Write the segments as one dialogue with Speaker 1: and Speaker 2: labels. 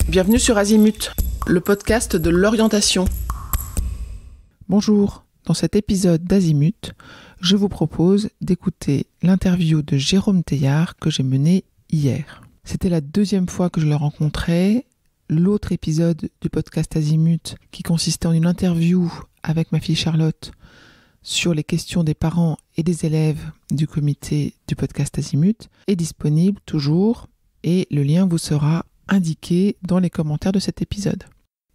Speaker 1: Bienvenue sur Azimut, le podcast de l'orientation. Bonjour, dans cet épisode d'Azimut, je vous propose d'écouter l'interview de Jérôme Teilhard que j'ai menée hier. C'était la deuxième fois que je le rencontrais. L'autre épisode du podcast Azimut, qui consistait en une interview avec ma fille Charlotte sur les questions des parents et des élèves du comité du podcast Azimut, est disponible toujours et le lien vous sera indiqué dans les commentaires de cet épisode.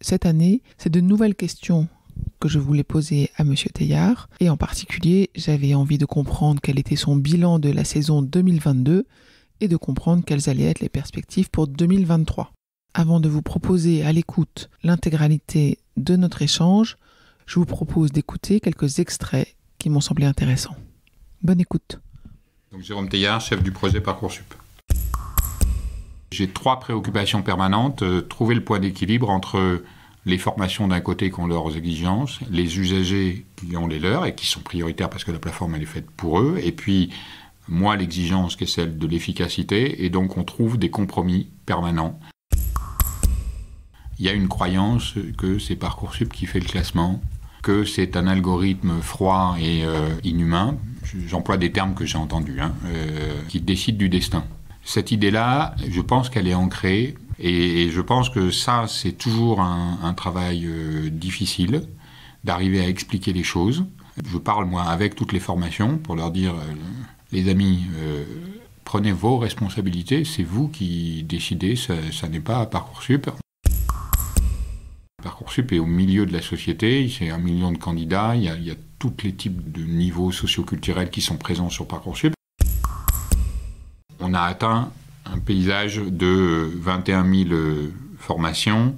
Speaker 1: Cette année, c'est de nouvelles questions que je voulais poser à M. Teilhard et en particulier, j'avais envie de comprendre quel était son bilan de la saison 2022 et de comprendre quelles allaient être les perspectives pour 2023. Avant de vous proposer à l'écoute l'intégralité de notre échange, je vous propose d'écouter quelques extraits qui m'ont semblé intéressants. Bonne écoute.
Speaker 2: Donc Jérôme Teilhard, chef du projet Parcoursup. J'ai 3 préoccupations permanentes. Trouver le point d'équilibre entre les formations d'un côté qui ont leurs exigences, les usagers qui ont les leurs et qui sont prioritaires parce que la plateforme elle est faite pour eux, et puis moi l'exigence qui est celle de l'efficacité, et donc on trouve des compromis permanents. Il y a une croyance que c'est Parcoursup qui fait le classement, que c'est un algorithme froid et inhumain, j'emploie des termes que j'ai entendus, qui décide du destin. Cette idée-là, je pense qu'elle est ancrée et je pense que ça, c'est toujours un travail difficile d'arriver à expliquer les choses. Je parle, moi, avec toutes les formations pour leur dire, les amis, prenez vos responsabilités, c'est vous qui décidez, ça n'est pas Parcoursup. Parcoursup est au milieu de la société, c'est 1 million de candidats, il y a tous les types de niveaux socioculturels qui sont présents sur Parcoursup. On a atteint un paysage de 21 000 formations,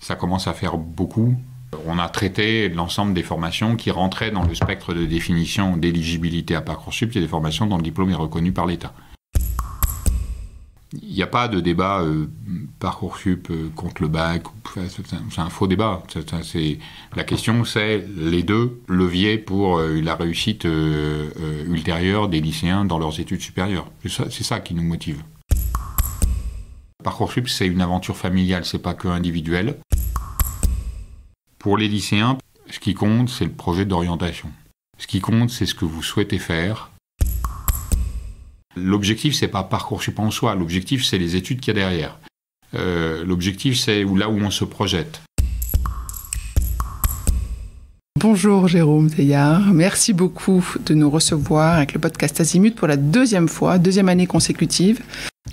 Speaker 2: ça commence à faire beaucoup. On a traité l'ensemble des formations qui rentraient dans le spectre de définition d'éligibilité à Parcoursup, il y a des formations dont le diplôme est reconnu par l'État. Il n'y a pas de débat Parcoursup contre le bac, c'est un faux débat. La question, c'est les deux leviers pour la réussite ultérieure des lycéens dans leurs études supérieures. C'est ça qui nous motive. Parcoursup, c'est une aventure familiale, c'est pas que individuel. Pour les lycéens, ce qui compte, c'est le projet d'orientation. Ce qui compte, c'est ce que vous souhaitez faire. L'objectif, c'est pas Parcoursup en soi. L'objectif, c'est les études qu'il y a derrière. L'objectif, c'est là où on se projette.
Speaker 1: Bonjour Jérôme Teilhard, merci beaucoup de nous recevoir avec le podcast Azimut pour la deuxième année consécutive.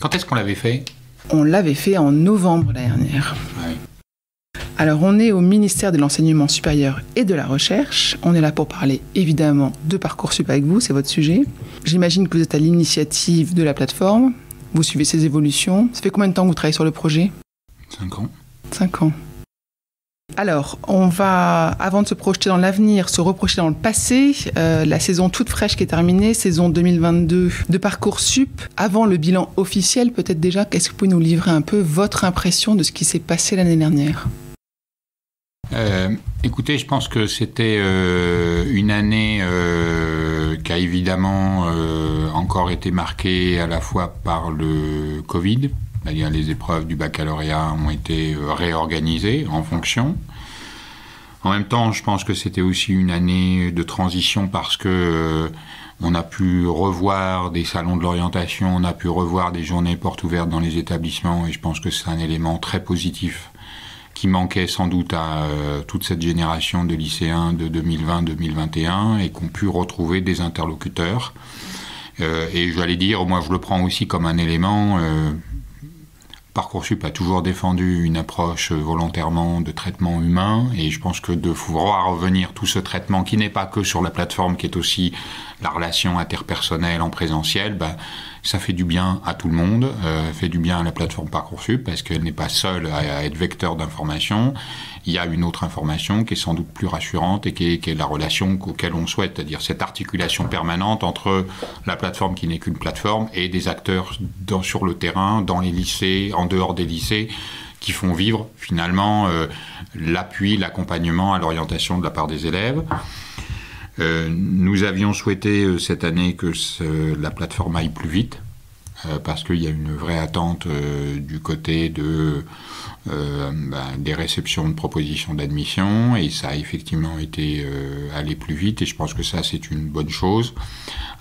Speaker 2: Quand est-ce qu'on l'avait fait ?
Speaker 1: On l'avait fait en novembre l'année dernière.
Speaker 2: Ouais.
Speaker 1: Alors, on est au ministère de l'Enseignement supérieur et de la Recherche. On est là pour parler, évidemment, de Parcoursup avec vous, c'est votre sujet. J'imagine que vous êtes à l'initiative de la plateforme. Vous suivez ses évolutions. Ça fait combien de temps que vous travaillez sur le projet ?
Speaker 2: 5 ans.
Speaker 1: 5 ans. Alors, on va, avant de se projeter dans l'avenir, se reprojeter dans le passé. La saison toute fraîche qui est terminée, saison 2022 de Parcoursup. Avant le bilan officiel, peut-être déjà, est-ce que vous pouvez nous livrer un peu votre impression de ce qui s'est passé l'année dernière ?
Speaker 2: Écoutez, je pense que c'était une année qui a évidemment encore été marquée à la fois par le Covid, c'est-à-dire les épreuves du baccalauréat ont été réorganisées en fonction. En même temps, je pense que c'était aussi une année de transition parce que on a pu revoir des salons de l'orientation, on a pu revoir des journées portes ouvertes dans les établissements et je pense que c'est un élément très positif qui manquait sans doute à toute cette génération de lycéens de 2020-2021 et qu'on pu retrouver des interlocuteurs. Et j'allais dire, moi je le prends aussi comme un élément, Parcoursup a toujours défendu une approche volontairement de traitement humain et je pense que de voir revenir tout ce traitement qui n'est pas que sur la plateforme, qui est aussi la relation interpersonnelle en présentiel, ça fait du bien à tout le monde, fait du bien à la plateforme Parcoursup parce qu'elle n'est pas seule à être vecteur d'information. Il y a une autre information qui est sans doute plus rassurante et qui est la relation auquel on souhaite, c'est-à-dire cette articulation permanente entre la plateforme qui n'est qu'une plateforme et des acteurs sur le terrain, dans les lycées, en dehors des lycées, qui font vivre finalement l'appui, l'accompagnement à l'orientation de la part des élèves. Nous avions souhaité cette année que la plateforme aille plus vite. parce qu'il y a une vraie attente du côté des réceptions de propositions d'admission, et ça a effectivement été aller plus vite, et je pense que ça, c'est une bonne chose.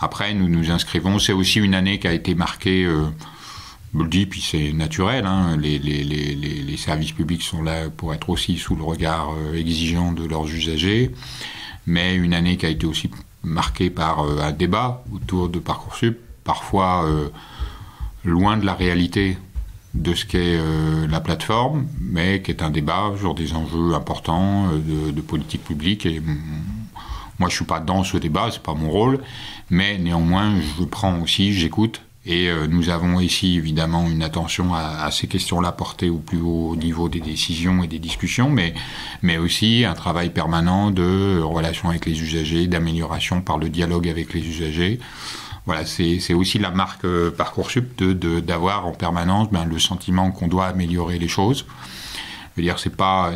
Speaker 2: Après, nous nous inscrivons, c'est aussi une année qui a été marquée, je le dis, puis c'est naturel, hein, les services publics sont là pour être aussi sous le regard exigeant de leurs usagers, mais une année qui a été aussi marquée par un débat autour de Parcoursup, parfois loin de la réalité de ce qu'est la plateforme, mais qui est un débat sur des enjeux importants de politique publique. Et moi, je suis pas dans ce débat, c'est pas mon rôle, mais néanmoins, je prends aussi, j'écoute. Et nous avons ici évidemment une attention à ces questions-là portées au plus haut niveau des décisions et des discussions, mais aussi un travail permanent de relation avec les usagers, d'amélioration par le dialogue avec les usagers. Voilà, c'est aussi la marque Parcoursup d'avoir en permanence le sentiment qu'on doit améliorer les choses. Je veux dire, c'est pas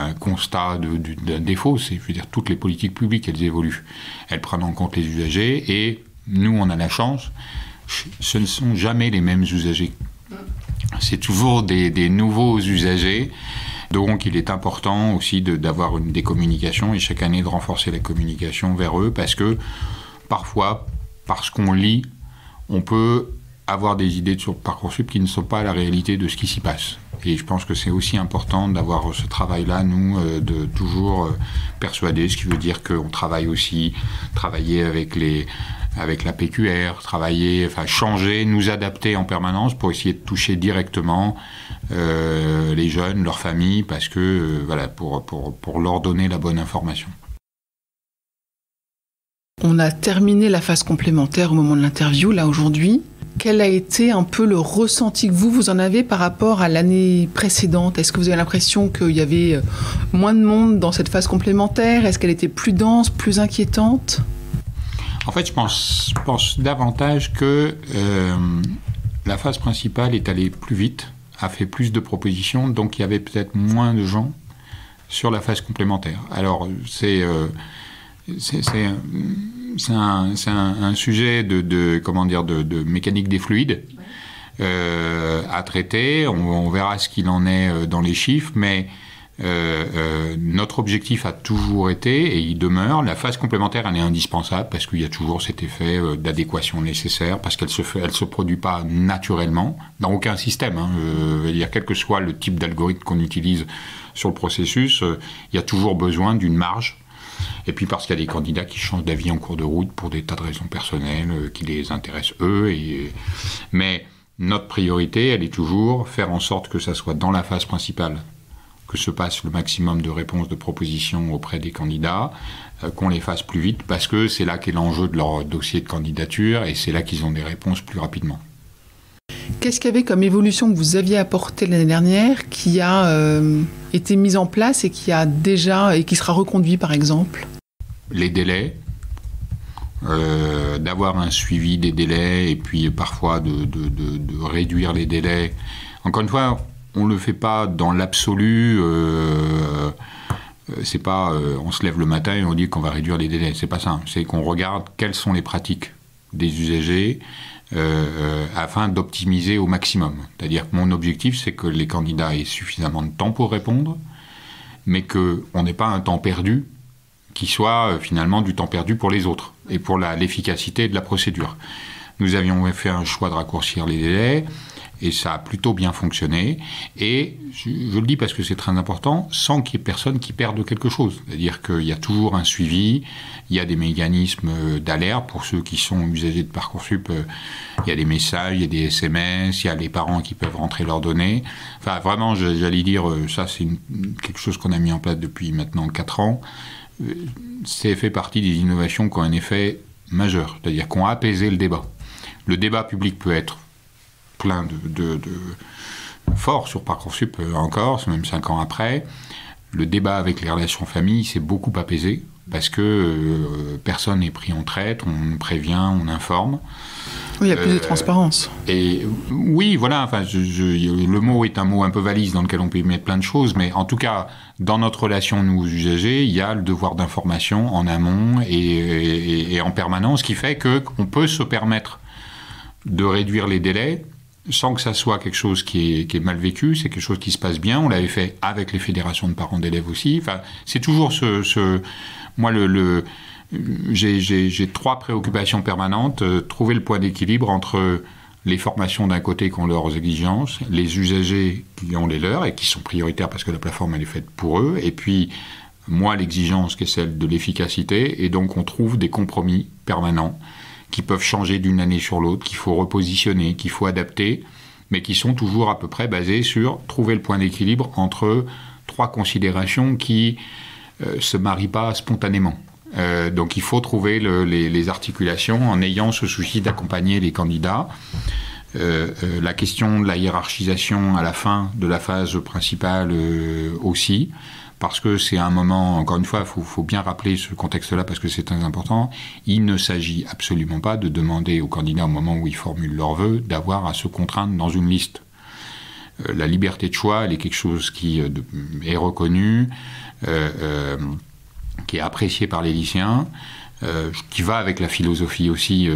Speaker 2: un constat d'un défaut, je veux dire, toutes les politiques publiques, elles évoluent. Elles prennent en compte les usagers, et nous, on a la chance, ce ne sont jamais les mêmes usagers. C'est toujours des nouveaux usagers. Donc il est important aussi d'avoir des communications, et chaque année de renforcer la communication vers eux, parce que parfois, parce qu'on lit, on peut avoir des idées sur Parcoursup qui ne sont pas la réalité de ce qui s'y passe. Et je pense que c'est aussi important d'avoir ce travail-là, nous, de toujours persuader, ce qui veut dire qu'on travailler avec la PQR, changer, nous adapter en permanence pour essayer de toucher directement les jeunes, leurs familles, parce que pour leur donner la bonne information.
Speaker 1: On a terminé la phase complémentaire au moment de l'interview, là aujourd'hui. Quel a été un peu le ressenti que vous en avez par rapport à l'année précédente? Est-ce que vous avez l'impression qu'il y avait moins de monde dans cette phase complémentaire? Est-ce qu'elle était plus dense, plus inquiétante?
Speaker 2: En fait, je pense davantage que la phase principale est allée plus vite, a fait plus de propositions, donc il y avait peut-être moins de gens sur la phase complémentaire. Alors, c'est un sujet de mécanique des fluides à traiter. On verra ce qu'il en est dans les chiffres, mais notre objectif a toujours été, et il demeure, la phase complémentaire, elle est indispensable parce qu'il y a toujours cet effet d'adéquation nécessaire, parce qu'elle se produit pas naturellement dans aucun système. Quel que soit le type d'algorithme qu'on utilise sur le processus, il y a toujours besoin d'une marge. Et puis parce qu'il y a des candidats qui changent d'avis en cours de route pour des tas de raisons personnelles qui les intéressent eux. Mais notre priorité, elle est toujours faire en sorte que ça soit dans la phase principale, que se passe le maximum de réponses, de propositions auprès des candidats, qu'on les fasse plus vite, parce que c'est là qu'est l'enjeu de leur dossier de candidature, et c'est là qu'ils ont des réponses plus rapidement.
Speaker 1: Qu'est-ce qu'il y avait comme évolution que vous aviez apportée l'année dernière qui a été mise en place et qui sera reconduit par exemple? Les
Speaker 2: délais, d'avoir un suivi des délais, et puis parfois de réduire les délais. Encore une fois, on ne le fait pas dans l'absolu. C'est pas on se lève le matin et on dit qu'on va réduire les délais. C'est pas ça. C'est qu'on regarde quelles sont les pratiques des usagers afin d'optimiser au maximum. C'est-à-dire que mon objectif, c'est que les candidats aient suffisamment de temps pour répondre, mais qu'on n'ait pas un temps perdu qui soit finalement du temps perdu pour les autres et pour l'efficacité de la procédure. Nous avions fait un choix de raccourcir les délais, et ça a plutôt bien fonctionné. Et je le dis parce que c'est très important, sans qu'il y ait personne qui perde quelque chose. C'est-à-dire qu'il y a toujours un suivi, il y a des mécanismes d'alerte pour ceux qui sont usagers de Parcoursup. Il y a des messages, il y a des SMS, il y a les parents qui peuvent rentrer leurs données. Enfin, vraiment, j'allais dire, ça c'est quelque chose qu'on a mis en place depuis maintenant 4 ans. C'est fait partie des innovations qui ont un effet majeur, c'est-à-dire qu'on a apaisé le débat. Le débat public peut être plein de fort sur Parcoursup encore, même 5 ans après. Le débat avec les relations famille s'est beaucoup apaisé parce que personne n'est pris en traite, on prévient, on informe.
Speaker 1: Oui, il y a plus de transparence.
Speaker 2: Et oui, voilà, enfin, le mot est un mot un peu valise dans lequel on peut y mettre plein de choses, mais en tout cas, dans notre relation, nous, usagers, il y a le devoir d'information en amont et en permanence qui fait qu'on peut se permettre de réduire les délais, sans que ça soit quelque chose qui est mal vécu, c'est quelque chose qui se passe bien. On l'avait fait avec les fédérations de parents d'élèves aussi. Enfin, c'est toujours moi, j'ai 3 préoccupations permanentes. Trouver le point d'équilibre entre les formations d'un côté qui ont leurs exigences, les usagers qui ont les leurs et qui sont prioritaires parce que la plateforme elle est faite pour eux, et puis moi l'exigence qui est celle de l'efficacité, et donc on trouve des compromis permanents qui peuvent changer d'une année sur l'autre, qu'il faut repositionner, qu'il faut adapter, mais qui sont toujours à peu près basés sur trouver le point d'équilibre entre 3 considérations qui se marient pas spontanément. Donc il faut trouver les articulations en ayant ce souci d'accompagner les candidats. La question de la hiérarchisation à la fin de la phase principale aussi, parce que c'est un moment, encore une fois, il faut bien rappeler ce contexte-là parce que c'est très important. Il ne s'agit absolument pas de demander aux candidats au moment où ils formulent leurs vœux d'avoir à se contraindre dans une liste. La liberté de choix, elle est quelque chose qui est reconnu, qui est apprécié par les lycéens, qui va avec la philosophie aussi.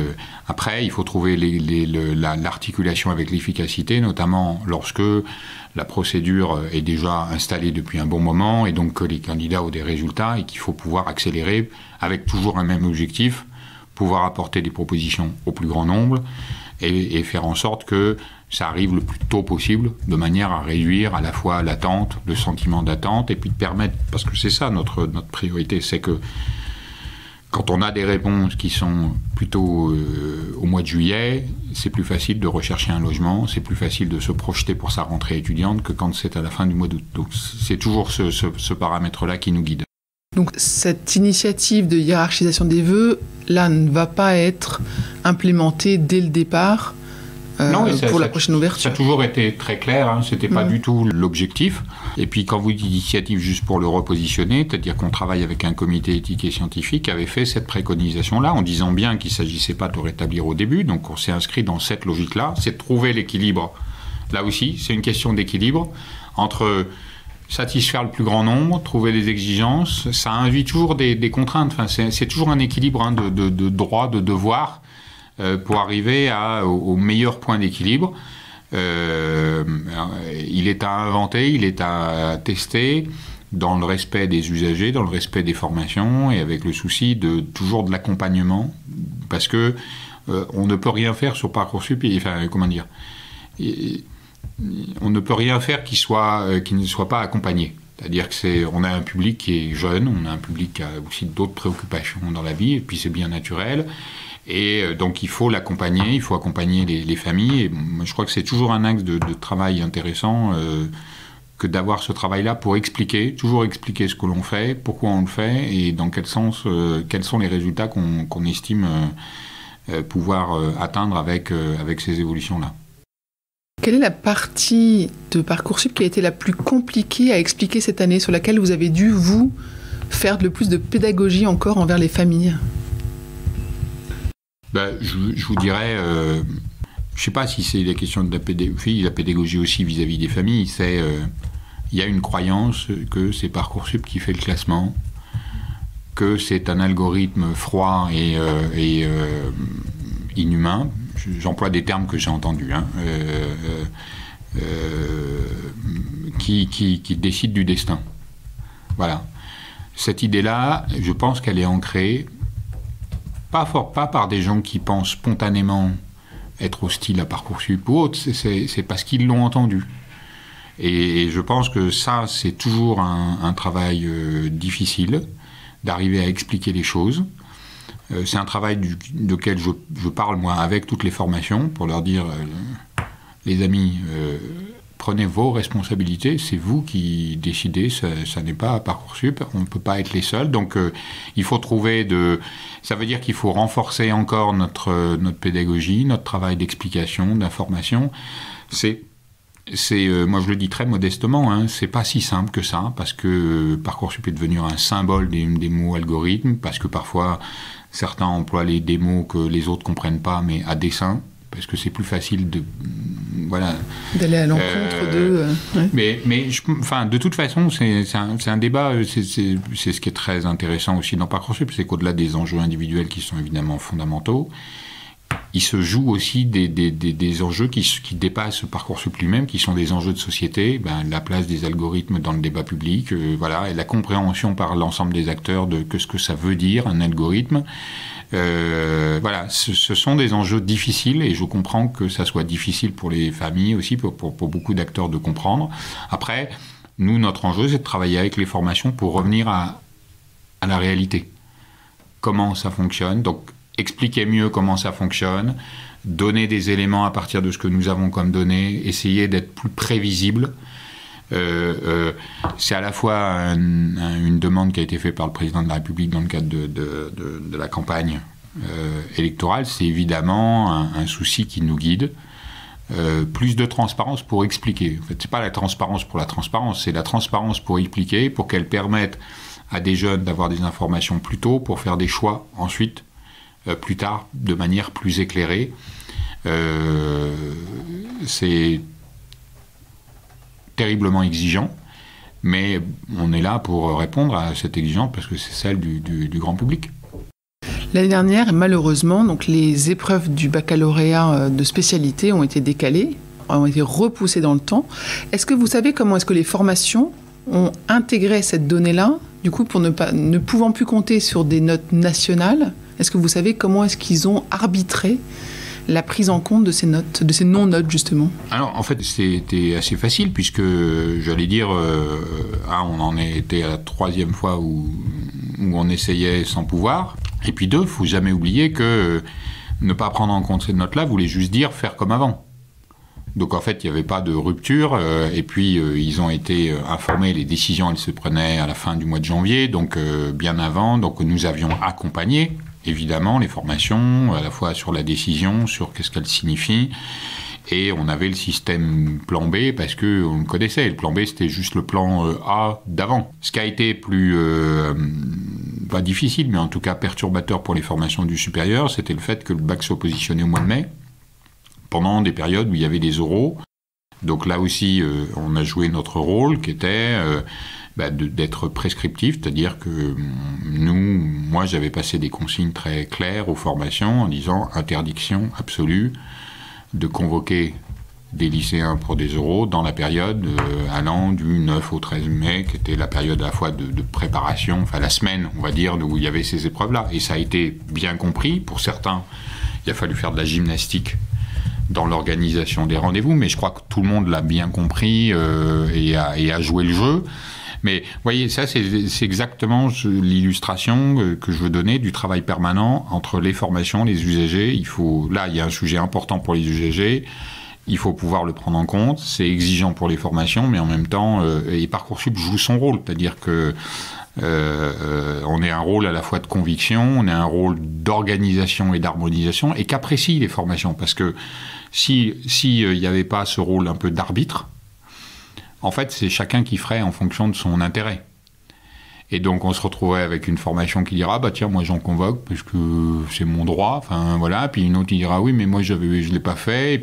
Speaker 2: Après, il faut trouver l'articulation avec l'efficacité, notamment lorsque la procédure est déjà installée depuis un bon moment et donc que les candidats ont des résultats et qu'il faut pouvoir accélérer avec toujours un même objectif, pouvoir apporter des propositions au plus grand nombre et faire en sorte que ça arrive le plus tôt possible, de manière à réduire à la fois l'attente, le sentiment d'attente, et puis de permettre, parce que c'est ça notre priorité, c'est que quand on a des réponses qui sont plutôt au mois de juillet, c'est plus facile de rechercher un logement, c'est plus facile de se projeter pour sa rentrée étudiante que quand c'est à la fin du mois d'août. Donc c'est toujours ce paramètre-là qui nous guide.
Speaker 1: Donc cette initiative de hiérarchisation des vœux, là, ne va pas être implémentée dès le départ
Speaker 2: non,
Speaker 1: pour la prochaine ouverture.
Speaker 2: Ça a toujours été très clair, hein, c'était pas du tout l'objectif. Et puis quand vous dites initiative juste pour le repositionner, c'est-à-dire qu'on travaille avec un comité éthique et scientifique qui avait fait cette préconisation-là, en disant bien qu'il ne s'agissait pas de rétablir au début, donc on s'est inscrit dans cette logique-là, c'est de trouver l'équilibre. Là aussi, c'est une question d'équilibre entre satisfaire le plus grand nombre, trouver des exigences, ça induit toujours des contraintes, enfin, c'est toujours un équilibre hein, de droits, de devoirs, pour arriver au meilleur point d'équilibre. Il est à inventer, il est à tester dans le respect des usagers, dans le respect des formations et avec le souci toujours de l'accompagnement parce que on ne peut rien faire sur Parcoursup, enfin comment dire, on ne peut rien faire qui ne soit pas accompagné. C'est-à-dire on a un public qui est jeune, on a un public qui a aussi d'autres préoccupations dans la vie et puis c'est bien naturel. Et donc il faut l'accompagner, il faut accompagner les familles. Et moi, je crois que c'est toujours un axe de travail intéressant que d'avoir ce travail-là pour toujours expliquer ce que l'on fait, pourquoi on le fait et dans quel sens, quels sont les résultats qu'on estime pouvoir atteindre avec ces évolutions-là.
Speaker 1: Quelle est la partie de Parcoursup qui a été la plus compliquée à expliquer cette année, sur laquelle vous avez dû, vous, faire le plus de pédagogie encore envers les familles ?
Speaker 2: Je vous dirais, je ne sais pas si c'est la question de la pédagogie aussi vis-à-vis des familles, il y a une croyance que c'est Parcoursup qui fait le classement, que c'est un algorithme froid et inhumain, j'emploie des termes que j'ai entendus, hein, qui décide du destin. Voilà. Cette idée-là, je pense qu'elle est ancrée pas par des gens qui pensent spontanément être hostiles à Parcoursup ou autre, c'est parce qu'ils l'ont entendu. Et je pense que ça, c'est toujours un travail difficile, d'arriver à expliquer les choses. C'est un travail duquel je parle, moi, avec toutes les formations, pour leur dire, les amis, prenez vos responsabilités, c'est vous qui décidez, ça n'est pas Parcoursup, on ne peut pas être les seuls. Donc il faut trouver ça veut dire qu'il faut renforcer encore notre pédagogie, notre travail d'explication, d'information. Moi je le dis très modestement, hein, c'est pas si simple que ça, parce que Parcoursup est devenu un symbole des mots algorithmes, parce que parfois certains emploient des mots que les autres comprennent pas, mais à dessein, parce que c'est plus facile d'aller
Speaker 1: à l'encontre de...
Speaker 2: Ouais. Mais de toute façon, c'est un débat, c'est ce qui est très intéressant aussi dans Parcoursup, c'est qu'au-delà des enjeux individuels qui sont évidemment fondamentaux, il se joue aussi des enjeux qui dépassent Parcoursup lui-même, qui sont des enjeux de société, la place des algorithmes dans le débat public, voilà, et la compréhension par l'ensemble des acteurs de ce que ça veut dire, un algorithme. Voilà, ce sont des enjeux difficiles, et je comprends que ça soit difficile pour les familles aussi, pour beaucoup d'acteurs de comprendre. Après, nous, notre enjeu, c'est de travailler avec les formations pour revenir à la réalité. Comment ça fonctionne, donc expliquer mieux comment ça fonctionne, donner des éléments à partir de ce que nous avons comme données, essayer d'être plus prévisible. C'est à la fois une demande qui a été faite par le président de la République dans le cadre de la campagne électorale. C'est évidemment un souci qui nous guide. Plus de transparence pour expliquer. En fait, c'est pas la transparence pour la transparence, c'est la transparence pour expliquer, pour qu'elle permette à des jeunes d'avoir des informations plus tôt, pour faire des choix ensuite, plus tard, de manière plus éclairée. C'est terriblement exigeant, mais on est là pour répondre à cette exigence parce que c'est celle du grand public.
Speaker 1: L'année dernière, malheureusement, donc les épreuves du baccalauréat de spécialité ont été décalées, ont été repoussées dans le temps. Est-ce que vous savez comment est-ce que les formations ont intégré cette donnée-là, du coup, pour ne pouvant plus compter sur des notes nationales? Est-ce que vous savez comment est-ce qu'ils ont arbitré la prise en compte de ces notes, de ces non-notes, justement?
Speaker 2: Alors, en fait, c'était assez facile, puisque, j'allais dire, on en était à la 3e fois où on essayait sans pouvoir. Et puis 2, il ne faut jamais oublier que ne pas prendre en compte ces notes-là voulait juste dire faire comme avant. Donc, en fait, il n'y avait pas de rupture. Et puis, ils ont été informés, les décisions, elles se prenaient à la fin du mois de janvier, donc bien avant. Donc, nous avions accompagné, évidemment, les formations, à la fois sur la décision, sur qu'est-ce qu'elle signifie. Et on avait le système plan B parce qu'on le connaissait. Le plan B, c'était juste le plan A d'avant. Ce qui a été plus, pas difficile, mais en tout cas perturbateur pour les formations du supérieur, c'était le fait que le bac soit positionné au mois de mai, pendant des périodes où il y avait des oraux. Donc là aussi, on a joué notre rôle, qui était d'être prescriptif, c'est-à-dire que moi j'avais passé des consignes très claires aux formations en disant interdiction absolue de convoquer des lycéens pour des oraux dans la période allant du 9 au 13 mai, qui était la période à la fois de préparation, enfin la semaine, on va dire, où il y avait ces épreuves-là. Et ça a été bien compris. Pour certains, il a fallu faire de la gymnastique dans l'organisation des rendez-vous, mais je crois que tout le monde l'a bien compris et a joué le jeu. Mais vous voyez, ça c'est exactement l'illustration que je veux donner du travail permanent entre les formations, les usagers. Là, il y a un sujet important pour les usagers, il faut pouvoir le prendre en compte, c'est exigeant pour les formations, mais en même temps, et Parcoursup joue son rôle, c'est-à-dire que on est un rôle à la fois de conviction, on est un rôle d'organisation et d'harmonisation, et qu'apprécient les formations, parce que s'il n'y avait pas ce rôle un peu d'arbitre, en fait, c'est chacun qui ferait en fonction de son intérêt. Et donc, on se retrouverait avec une formation qui dira « tiens, moi, j'en convoque parce que c'est mon droit. » Enfin, voilà. Puis une autre qui dira « oui, mais moi, je ne l'ai pas fait. »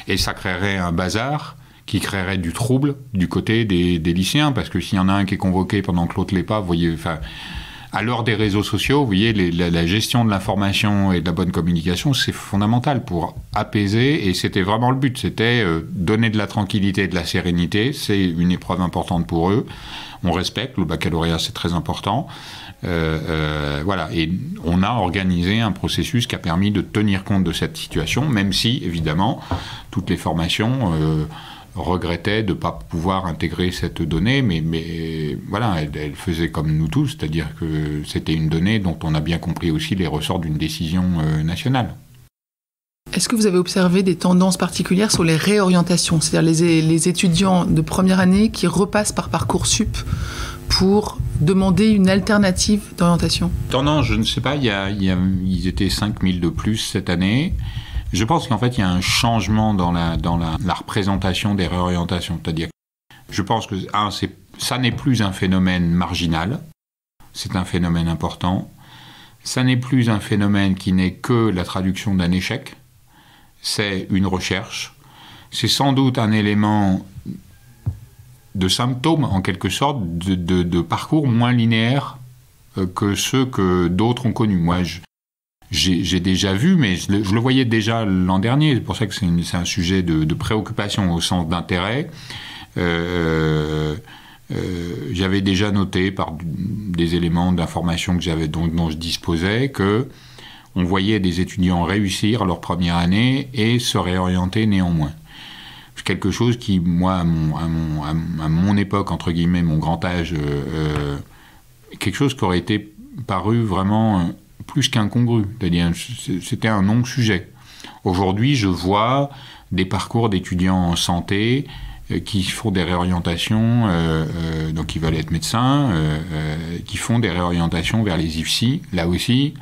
Speaker 2: Et ça créerait un bazar qui créerait du trouble du côté des lycéens. Parce que s'il y en a un qui est convoqué pendant que l'autre ne l'est pas, vous voyez... À l'heure des réseaux sociaux, vous voyez, la gestion de l'information et de la bonne communication, c'est fondamental pour apaiser, et c'était vraiment le but, c'était donner de la tranquillité et de la sérénité, c'est une épreuve importante pour eux, on respecte, le baccalauréat c'est très important, voilà, et on a organisé un processus qui a permis de tenir compte de cette situation, même si, évidemment, toutes les formations... regrettait de ne pas pouvoir intégrer cette donnée, mais voilà, elle faisait comme nous tous, c'est-à-dire que c'était une donnée dont on a bien compris aussi les ressorts d'une décision nationale.
Speaker 1: Est-ce que vous avez observé des tendances particulières sur les réorientations, c'est-à-dire les étudiants de première année qui repassent par Parcoursup pour demander une alternative d'orientation? Non,
Speaker 2: je ne sais pas, ils étaient 5000 de plus cette année. Je pense qu'en fait, il y a un changement dans la représentation des réorientations. C'est-à-dire, je pense que ça n'est plus un phénomène marginal, c'est un phénomène important. Ça n'est plus un phénomène qui n'est que la traduction d'un échec, c'est une recherche. C'est sans doute un élément de symptôme, en quelque sorte, de parcours moins linéaires que ceux que d'autres ont connus. Moi, j'ai déjà vu, mais je le voyais déjà l'an dernier. C'est pour ça que c'est un sujet de préoccupation au sens d'intérêt. J'avais déjà noté par des éléments d'information dont je disposais que on voyait des étudiants réussir leur première année et se réorienter néanmoins. C'est quelque chose qui, moi, à mon époque, entre guillemets, mon grand âge, quelque chose qui aurait été paru vraiment plus qu'incongru. C'est-à-dire, c'était un non-sujet. Aujourd'hui, je vois des parcours d'étudiants en santé qui font des réorientations, donc qui veulent être médecins, qui font des réorientations vers les IFSI. Là aussi,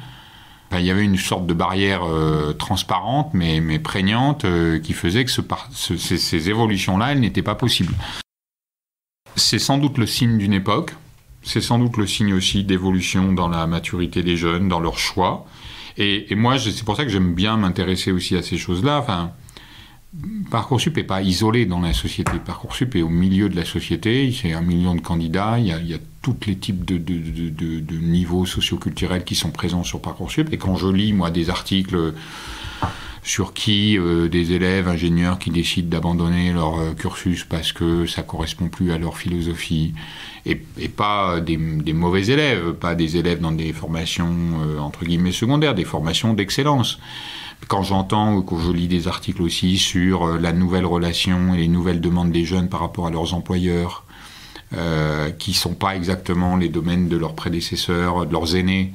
Speaker 2: il y avait une sorte de barrière transparente, mais prégnante, qui faisait que ces évolutions-là, elles n'étaient pas possibles. C'est sans doute le signe d'une époque. C'est sans doute le signe aussi d'évolution dans la maturité des jeunes, dans leurs choix. Et moi, c'est pour ça que j'aime bien m'intéresser aussi à ces choses-là. Enfin, Parcoursup n'est pas isolé dans la société. Parcoursup est au milieu de la société. C'est 1 million de candidats. Il y a tous les types de niveaux socioculturels qui sont présents sur Parcoursup. Et quand je lis, moi, des articles sur des élèves ingénieurs qui décident d'abandonner leur cursus parce que ça ne correspond plus à leur philosophie, et pas des mauvais élèves, pas des élèves dans des formations entre guillemets secondaires, des formations d'excellence. Quand j'entends ou quand je lis des articles aussi sur la nouvelle relation et les nouvelles demandes des jeunes par rapport à leurs employeurs, qui ne sont pas exactement les domaines de leurs prédécesseurs, de leurs aînés,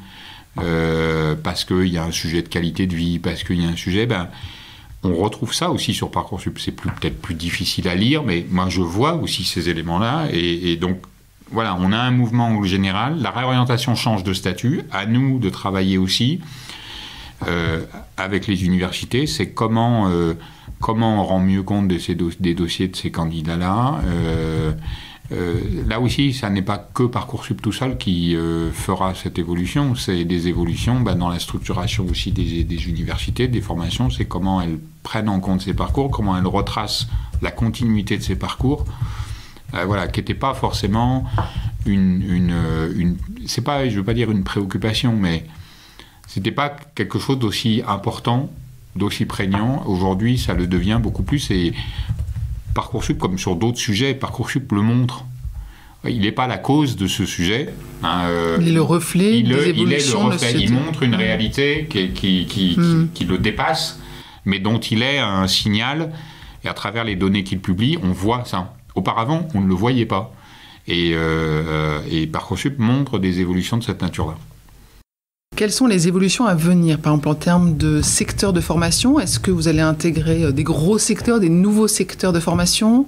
Speaker 2: parce qu'il y a un sujet de qualité de vie, parce qu'il y a un sujet... on retrouve ça aussi sur Parcoursup. C'est peut-être plus difficile à lire, mais moi je vois aussi ces éléments-là, et donc voilà, on a un mouvement général, la réorientation change de statut, à nous de travailler aussi avec les universités, c'est comment on rend mieux compte des dossiers de ces candidats-là. Là aussi, ça n'est pas que Parcoursup tout seul qui fera cette évolution, c'est des évolutions dans la structuration aussi des universités, des formations, c'est comment elles prennent en compte ces parcours, comment elles retracent la continuité de ces parcours, qui n'était pas forcément c'est pas, je veux pas dire une préoccupation, mais c'était pas quelque chose d'aussi important, d'aussi prégnant. Aujourd'hui, ça le devient beaucoup plus, et Parcoursup, comme sur d'autres sujets, Parcoursup le montre. Il n'est pas la cause de ce sujet.
Speaker 1: Il est le reflet des évolutions de la société.
Speaker 2: Il montre une réalité qui le dépasse, mais dont il est un signal. Et à travers les données qu'il publie, on voit ça. Auparavant, on ne le voyait pas. Et Parcoursup montre des évolutions de cette nature-là.
Speaker 1: Quelles sont les évolutions à venir, par exemple en termes de secteurs de formation? Est-ce que vous allez intégrer des gros secteurs, des nouveaux secteurs de formation?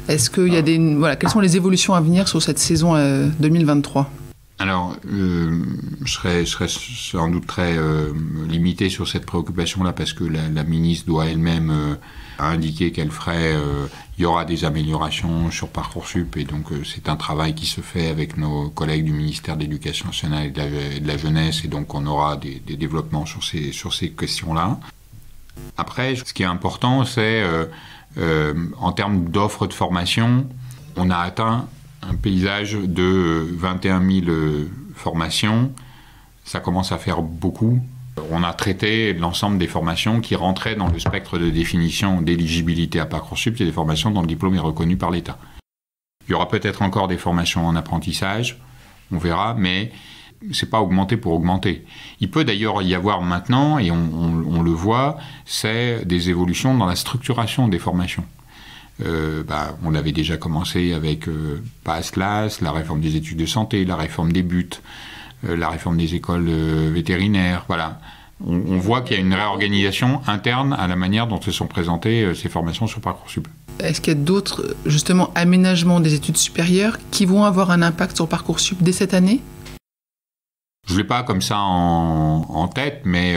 Speaker 1: Est-ce qu'il y a quelles sont les évolutions à venir sur cette saison 2023?
Speaker 2: Alors, je serais sans doute très limité sur cette préoccupation-là, parce que la ministre doit elle-même indiquer qu'elle ferait... il y aura des améliorations sur Parcoursup, et donc c'est un travail qui se fait avec nos collègues du ministère de l'Éducation nationale et de la jeunesse, et donc on aura des développements sur ces questions-là. Après, ce qui est important, c'est en termes d'offres de formation, on a atteint un paysage de 21 000 formations. Ça commence à faire beaucoup. On a traité l'ensemble des formations qui rentraient dans le spectre de définition d'éligibilité à Parcoursup. C'est des formations dont le diplôme est reconnu par l'État. Il y aura peut-être encore des formations en apprentissage, on verra, mais c'est pas augmenter pour augmenter. Il peut d'ailleurs y avoir maintenant, et on le voit, c'est des évolutions dans la structuration des formations. On l'avait déjà commencé avec PASLAS, la réforme des études de santé, la réforme des buts, la réforme des écoles vétérinaires. Voilà. On voit qu'il y a une réorganisation interne à la manière dont se sont présentées ces formations sur Parcoursup.
Speaker 1: Est-ce qu'il y a d'autres, justement, aménagements des études supérieures qui vont avoir un impact sur Parcoursup dès cette année?
Speaker 2: Je ne l'ai pas comme ça en tête, mais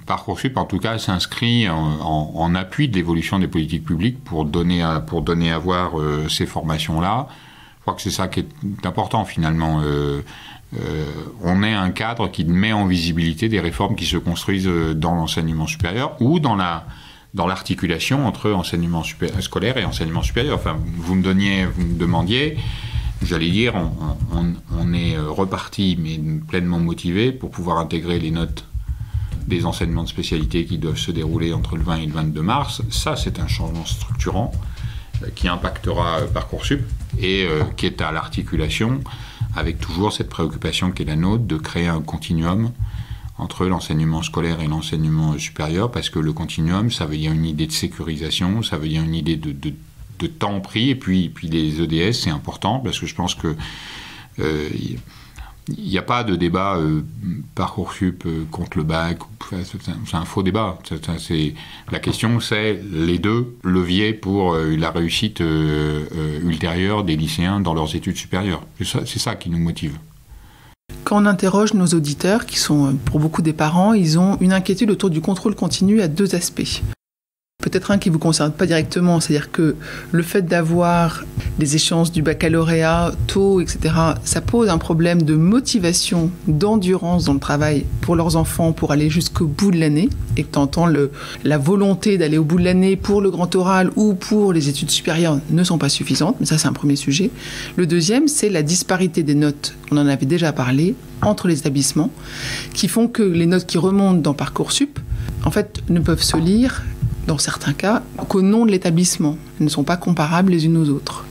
Speaker 2: Parcoursup, en tout cas, s'inscrit en appui de l'évolution des politiques publiques pour donner à voir ces formations-là. Je crois que c'est ça qui est important, finalement. On est un cadre qui met en visibilité des réformes qui se construisent dans l'enseignement supérieur ou dans l'articulation entre enseignement scolaire et enseignement supérieur. Enfin, vous me demandiez... J'allais dire, on est reparti, mais pleinement motivé pour pouvoir intégrer les notes des enseignements de spécialité qui doivent se dérouler entre le 20 et le 22 mars. Ça, c'est un changement structurant qui impactera Parcoursup et qui est à l'articulation avec toujours cette préoccupation qui est la nôtre de créer un continuum entre l'enseignement scolaire et l'enseignement supérieur, parce que le continuum, ça veut dire une idée de sécurisation, ça veut dire une idée de temps pris, et puis les EDS, c'est important, parce que je pense que il n'y a pas de débat Parcoursup contre le bac, c'est un faux débat. La question, c'est les deux leviers pour la réussite ultérieure des lycéens dans leurs études supérieures. C'est ça qui nous motive.
Speaker 1: Quand on interroge nos auditeurs, qui sont pour beaucoup des parents, ils ont une inquiétude autour du contrôle continu à deux aspects. Peut-être un qui ne vous concerne pas directement, c'est-à-dire que le fait d'avoir des échéances du baccalauréat tôt, etc., ça pose un problème de motivation, d'endurance dans le travail pour leurs enfants pour aller jusqu'au bout de l'année, et que tu entends la volonté d'aller au bout de l'année pour le grand oral ou pour les études supérieures ne sont pas suffisantes, mais ça c'est un premier sujet. Le deuxième, c'est la disparité des notes, on en avait déjà parlé, entre les établissements, qui font que les notes qui remontent dans Parcoursup, en fait, ne peuvent se lire dans certains cas, qu'au nom de l'établissement. Elles ne sont pas comparables les unes aux autres.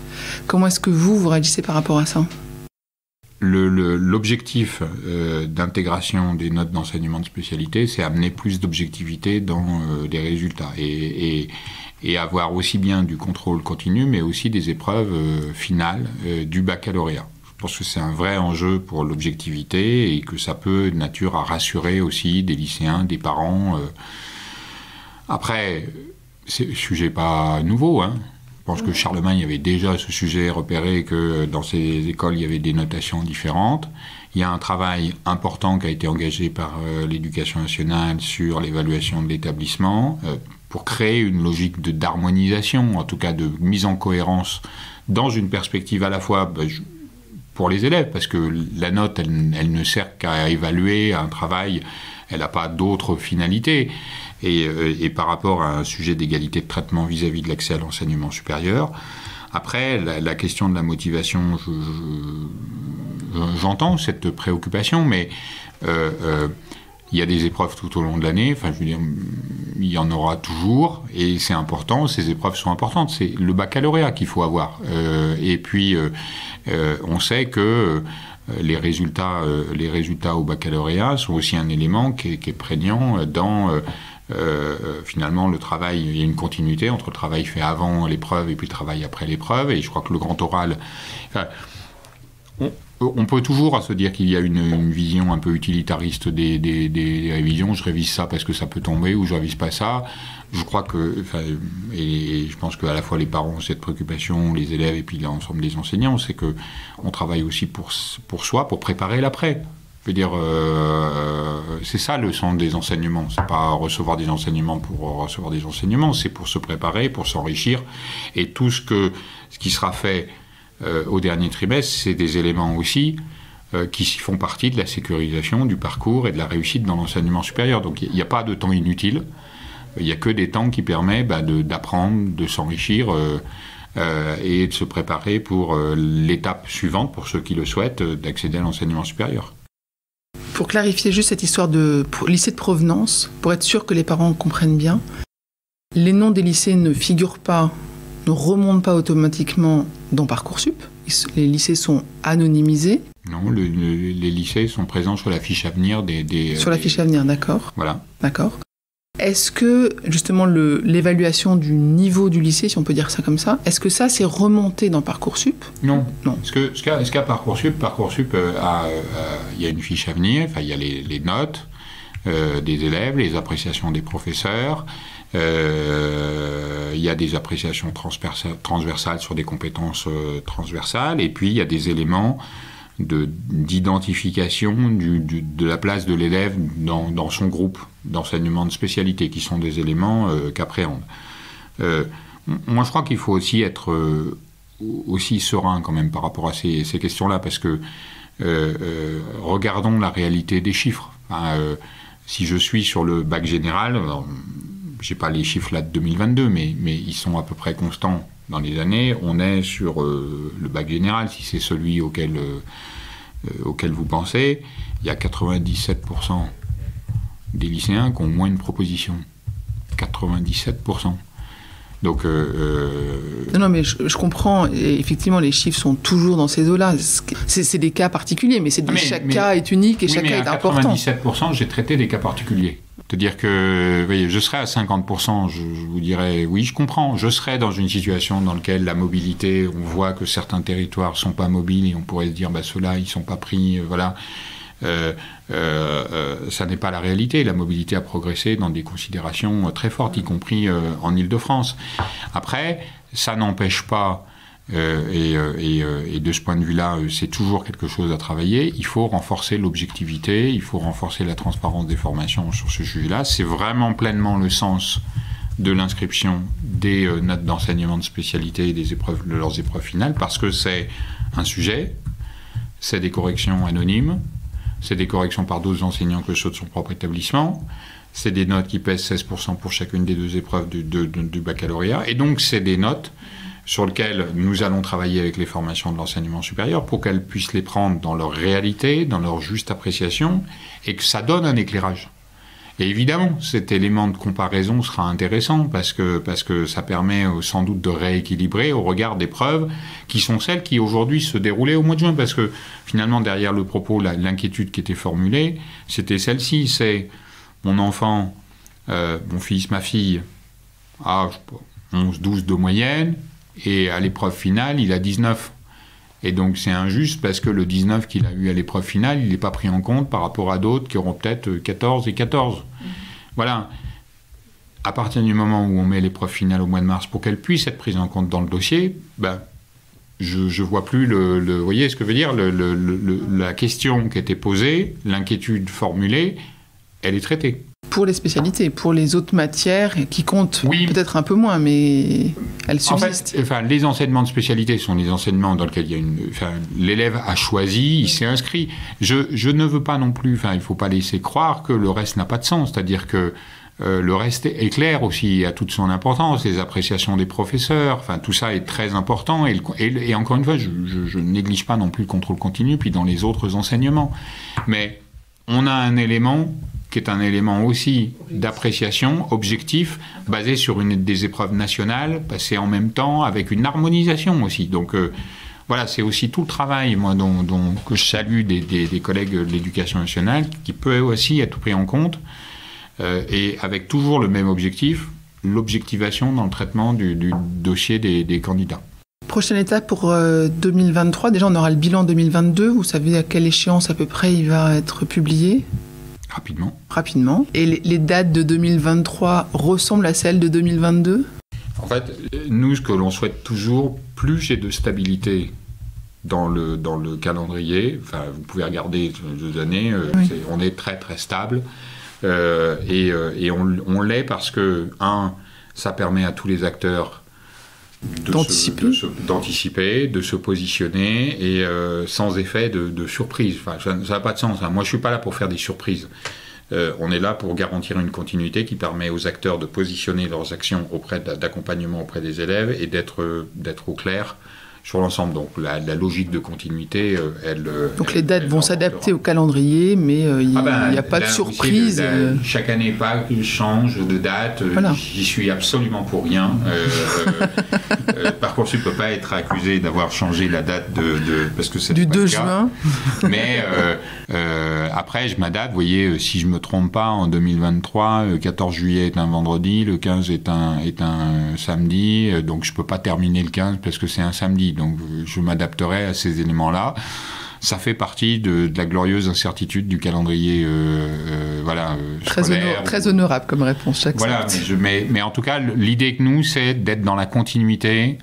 Speaker 1: Comment est-ce que vous réagissez par rapport à ça ?
Speaker 2: L'objectif d'intégration des notes d'enseignement de spécialité, c'est amener plus d'objectivité dans les résultats et avoir aussi bien du contrôle continu, mais aussi des épreuves finales du baccalauréat. Je pense que c'est un vrai enjeu pour l'objectivité et que ça peut de nature à rassurer aussi des lycéens, des parents. Après, ce sujet pas nouveau, hein. Je pense que Charlemagne avait déjà ce sujet repéré, que dans ses écoles, il y avait des notations différentes. Il y a un travail important qui a été engagé par l'Éducation nationale sur l'évaluation de l'établissement pour créer une logique d'harmonisation, en tout cas de mise en cohérence, dans une perspective à la fois pour les élèves, parce que la note, elle ne sert qu'à évaluer un travail, elle n'a pas d'autre finalité. Et par rapport à un sujet d'égalité de traitement vis-à-vis de l'accès à l'enseignement supérieur. Après, la question de la motivation, j'entends cette préoccupation, mais il y a des épreuves tout au long de l'année, enfin, je veux dire, il y en aura toujours, et c'est important, ces épreuves sont importantes, c'est le baccalauréat qu'il faut avoir. Et puis, on sait que les résultats au baccalauréat sont aussi un élément qui est prégnant dans... finalement, le travail, il y a une continuité entre le travail fait avant l'épreuve et puis le travail après l'épreuve, et je crois que le grand oral... on peut toujours se dire qu'il y a une vision un peu utilitariste des révisions, je révise ça parce que ça peut tomber, ou je révise pas ça. Je crois que, et je pense qu'à la fois les parents ont cette préoccupation, les élèves et puis l'ensemble des enseignants, c'est qu'on travaille aussi pour soi, pour préparer l'après. Je veux dire, c'est ça le sens des enseignements. C'est pas recevoir des enseignements pour recevoir des enseignements, c'est pour se préparer, pour s'enrichir. Et tout ce qui sera fait au dernier trimestre, c'est des éléments aussi qui font partie de la sécurisation du parcours et de la réussite dans l'enseignement supérieur. Donc il n'y a pas de temps inutile. Il n'y a que des temps qui permettent d'apprendre, de s'enrichir et de se préparer pour l'étape suivante, pour ceux qui le souhaitent, d'accéder à l'enseignement supérieur.
Speaker 1: Pour clarifier juste cette histoire de lycée de provenance, pour être sûr que les parents comprennent bien, les noms des lycées ne remontent pas automatiquement dans Parcoursup. Les lycées sont anonymisés.
Speaker 2: Non, les lycées sont présents sur la fiche à venir
Speaker 1: Sur la fiche à venir, d'accord.
Speaker 2: Voilà.
Speaker 1: D'accord. Est-ce que, justement, l'évaluation du niveau du lycée, si on peut dire ça comme ça, est-ce que ça, c'est remonté dans Parcoursup ?
Speaker 2: Non. Ce qu'a Parcoursup, il y a une fiche à venir, enfin, il y a les notes des élèves, les appréciations des professeurs, il y a des appréciations transversales sur des compétences transversales, et puis il y a des éléments d'identification de la place de l'élève dans son groupe d'enseignement de spécialité, qui sont des éléments qu'appréhende. Moi, je crois qu'il faut aussi être aussi serein quand même par rapport à ces questions-là, parce que regardons la réalité des chiffres. Si je suis sur le bac général, je n'ai pas les chiffres là de 2022, mais ils sont à peu près constants dans les années. On est sur le bac général, si c'est celui auquel vous pensez, il y a 97% des lycéens qui ont moins de propositions. 97%. Donc,
Speaker 1: Non, mais je comprends. Et effectivement, les chiffres sont toujours dans ces eaux-là. C'est des cas particuliers, mais chaque cas est unique et chaque cas est important.
Speaker 2: 97%, j'ai traité des cas particuliers. C'est-à-dire que, vous voyez, je serais à 50%, je vous dirais, oui, je comprends. Je serais dans une situation dans laquelle la mobilité, on voit que certains territoires sont pas mobiles et on pourrait se dire, ceux-là, ils sont pas pris, voilà. Ça n'est pas la réalité. La mobilité a progressé dans des considérations très fortes, y compris en Île-de-France. Après, ça n'empêche pas, et de ce point de vue-là, c'est toujours quelque chose à travailler. Il faut renforcer l'objectivité, il faut renforcer la transparence des formations sur ce sujet-là. C'est vraiment pleinement le sens de l'inscription des notes d'enseignement de spécialité et de leurs épreuves finales, parce que c'est un sujet, c'est des corrections anonymes, c'est des corrections par d'autres enseignants que ceux de son propre établissement. C'est des notes qui pèsent 16% pour chacune des 2 épreuves du baccalauréat. Et donc, c'est des notes sur lesquelles nous allons travailler avec les formations de l'enseignement supérieur pour qu'elles puissent les prendre dans leur réalité, dans leur juste appréciation, et que ça donne un éclairage. Et évidemment, cet élément de comparaison sera intéressant parce que ça permet sans doute de rééquilibrer au regard des preuves qui sont celles qui aujourd'hui se déroulaient au mois de juin. Parce que finalement, derrière le propos, l'inquiétude qui était formulée, c'était celle-ci. C'est mon enfant, mon fils, ma fille, a 11-12 de moyenne et à l'épreuve finale, il a 19. Et donc c'est injuste parce que le 19 qu'il a eu à l'épreuve finale, il n'est pas pris en compte par rapport à d'autres qui auront peut-être 14 et 14. Voilà. À partir du moment où on met l'épreuve finale au mois de mars pour qu'elle puisse être prise en compte dans le dossier, je vois plus vous voyez ce que veut dire, la question qui était posée, l'inquiétude formulée, elle est traitée.
Speaker 1: Pour les spécialités, pour les autres matières qui comptent peut-être un peu moins, mais elles subsistent.
Speaker 2: En fait, les enseignements de spécialité sont des enseignements dans lesquels l'élève a choisi, il s'est inscrit. Je ne veux pas non plus, il ne faut pas laisser croire que le reste n'a pas de sens. C'est-à-dire que le reste est clair aussi, a toute son importance, les appréciations des professeurs, tout ça est très important. Et encore une fois, je ne néglige pas non plus le contrôle continu, puis dans les autres enseignements. Mais on a un élément qui est un élément aussi d'appréciation objectif, basé sur des épreuves nationales, passées en même temps, avec une harmonisation aussi. Donc voilà, c'est aussi tout le travail que je salue des collègues de l'éducation nationale, qui peut aussi être pris en compte, et avec toujours le même objectif, l'objectivation dans le traitement du dossier des candidats.
Speaker 1: Prochaine étape pour 2023, déjà on aura le bilan 2022, vous savez à quelle échéance à peu près il va être publié ? Rapidement. Et les dates de 2023 ressemblent à celles de 2022 ?
Speaker 2: En fait, nous, ce que l'on souhaite toujours, plus j'ai de stabilité dans le calendrier, vous pouvez regarder les 2 années, on est très très stable, et on l'est parce que, ça permet à tous les acteurs d'anticiper, de se positionner et sans effet de surprise. Ça n'a pas de sens. Moi, je ne suis pas là pour faire des surprises. On est là pour garantir une continuité qui permet aux acteurs de positionner leurs actions d'accompagnement auprès des élèves et d'être au clair sur l'ensemble. Donc la logique de continuité,
Speaker 1: donc les dates vont s'adapter au calendrier, mais il n'y a pas de surprise.
Speaker 2: Chaque année, change de date.
Speaker 1: Voilà.
Speaker 2: J'y suis absolument pour rien. Par contre, je ne peux pas être accusé d'avoir changé la date parce que c'est
Speaker 1: du 2 juin.
Speaker 2: Mais après, je m'adapte. Vous voyez, si je ne me trompe pas, en 2023, le 14 juillet est un vendredi, le 15 est un samedi, donc je ne peux pas terminer le 15 parce que c'est un samedi. Donc je m'adapterai à ces éléments-là. Ça fait partie de la glorieuse incertitude du calendrier scolaire.
Speaker 1: Très honorable comme réponse, chaque
Speaker 2: Voilà, mais en tout cas, l'idée que nous, c'est d'être dans la continuité,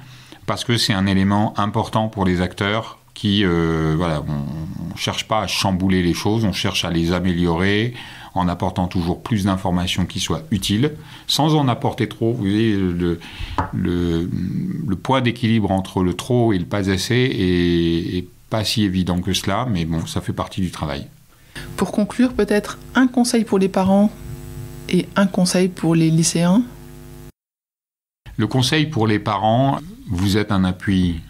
Speaker 2: parce que c'est un élément important pour les acteurs qui, on ne cherche pas à chambouler les choses, on cherche à les améliorer, en apportant toujours plus d'informations qui soient utiles, sans en apporter trop. Vous voyez, le point d'équilibre entre le trop et le pas assez est pas si évident que cela, mais bon, ça fait partie du travail.
Speaker 1: Pour conclure, peut-être un conseil pour les parents et un conseil pour les lycéens ?
Speaker 2: Le conseil pour les parents, vous êtes un appui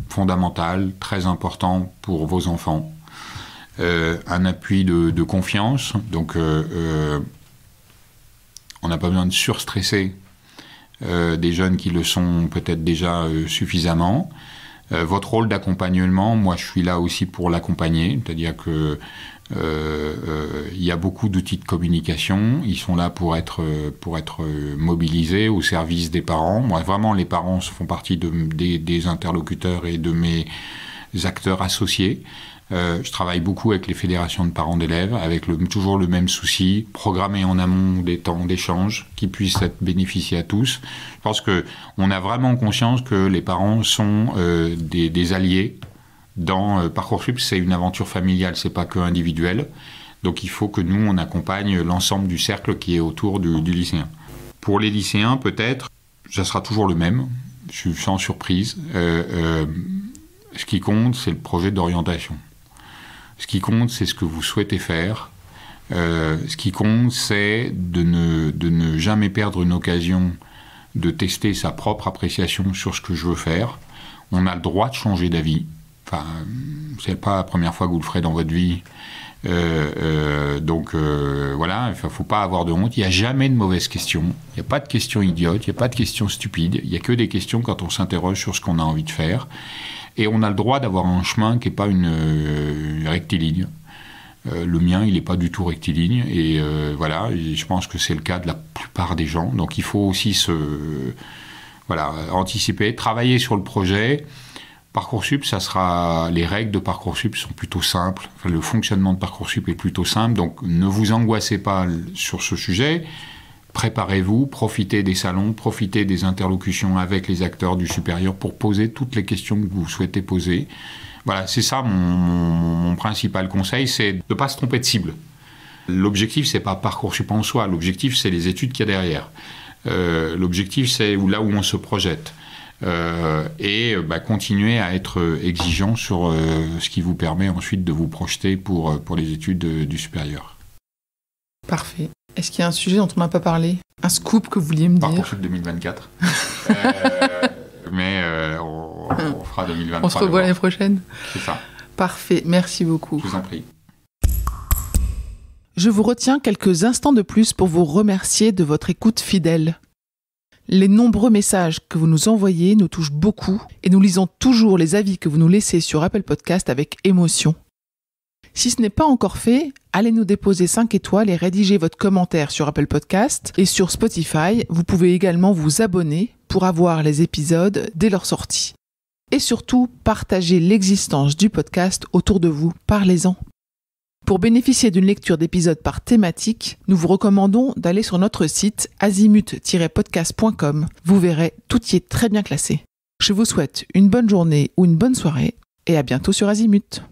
Speaker 2: fondamental, très important pour vos enfants. un appui de confiance. Donc, on n'a pas besoin de surstresser des jeunes qui le sont peut-être déjà suffisamment. Votre rôle d'accompagnement, moi je suis là aussi pour l'accompagner, c'est-à-dire que il y a beaucoup d'outils de communication, ils sont là pour être mobilisés au service des parents. Moi vraiment les parents font partie des interlocuteurs et de mes acteurs associés. Je travaille beaucoup avec les fédérations de parents d'élèves, avec toujours le même souci, programmer en amont des temps d'échange qui puissent être bénéficiés à tous. Je pense qu'on a vraiment conscience que les parents sont des alliés dans Parcoursup. C'est une aventure familiale, c'est pas que individuel. Donc il faut que nous, on accompagne l'ensemble du cercle qui est autour du lycéen. Pour les lycéens, peut-être, ça sera toujours le même. Je suis sans surprise. Ce qui compte, c'est le projet d'orientation. Ce qui compte, c'est ce que vous souhaitez faire. Ce qui compte, c'est de ne jamais perdre une occasion de tester sa propre appréciation sur ce que je veux faire. On a le droit de changer d'avis. Enfin, c'est pas la première fois que vous le ferez dans votre vie. Donc voilà, il ne faut pas avoir de honte. Il n'y a jamais de mauvaises questions. Il n'y a pas de questions idiotes, il n'y a pas de questions stupides. Il n'y a que des questions quand on s'interroge sur ce qu'on a envie de faire. Et on a le droit d'avoir un chemin qui n'est pas une rectiligne. Le mien, il n'est pas du tout rectiligne. Et voilà, et je pense que c'est le cas de la plupart des gens. Donc il faut aussi anticiper, travailler sur le projet. Parcoursup, les règles de Parcoursup sont plutôt simples. Enfin, le fonctionnement de Parcoursup est plutôt simple. Donc ne vous angoissez pas sur ce sujet. Préparez-vous, profitez des salons, profitez des interlocutions avec les acteurs du supérieur pour poser toutes les questions que vous souhaitez poser. Voilà, c'est ça mon principal conseil, c'est de ne pas se tromper de cible. L'objectif, c'est pas Parcoursup en soi, l'objectif, c'est les études qu'il y a derrière. L'objectif, c'est là où on se projette. Continuer à être exigeant sur ce qui vous permet ensuite de vous projeter pour les études du supérieur.
Speaker 1: Parfait. Est-ce qu'il y a un sujet dont on n'a pas parlé ? Un scoop que vous vouliez me dire ?
Speaker 2: Parcoursup 2024. On fera 2023.
Speaker 1: On se revoit l'année prochaine ?
Speaker 2: C'est ça.
Speaker 1: Parfait, merci beaucoup.
Speaker 2: Je vous en prie.
Speaker 1: Je vous retiens quelques instants de plus pour vous remercier de votre écoute fidèle. Les nombreux messages que vous nous envoyez nous touchent beaucoup et nous lisons toujours les avis que vous nous laissez sur Apple Podcast avec émotion. Si ce n'est pas encore fait, allez nous déposer 5 étoiles et rédiger votre commentaire sur Apple Podcast et sur Spotify. Vous pouvez également vous abonner pour avoir les épisodes dès leur sortie. Et surtout, partagez l'existence du podcast autour de vous. Parlez-en. Pour bénéficier d'une lecture d'épisodes par thématique, nous vous recommandons d'aller sur notre site azimut-podcast.com. Vous verrez, tout y est très bien classé. Je vous souhaite une bonne journée ou une bonne soirée et à bientôt sur Azimut.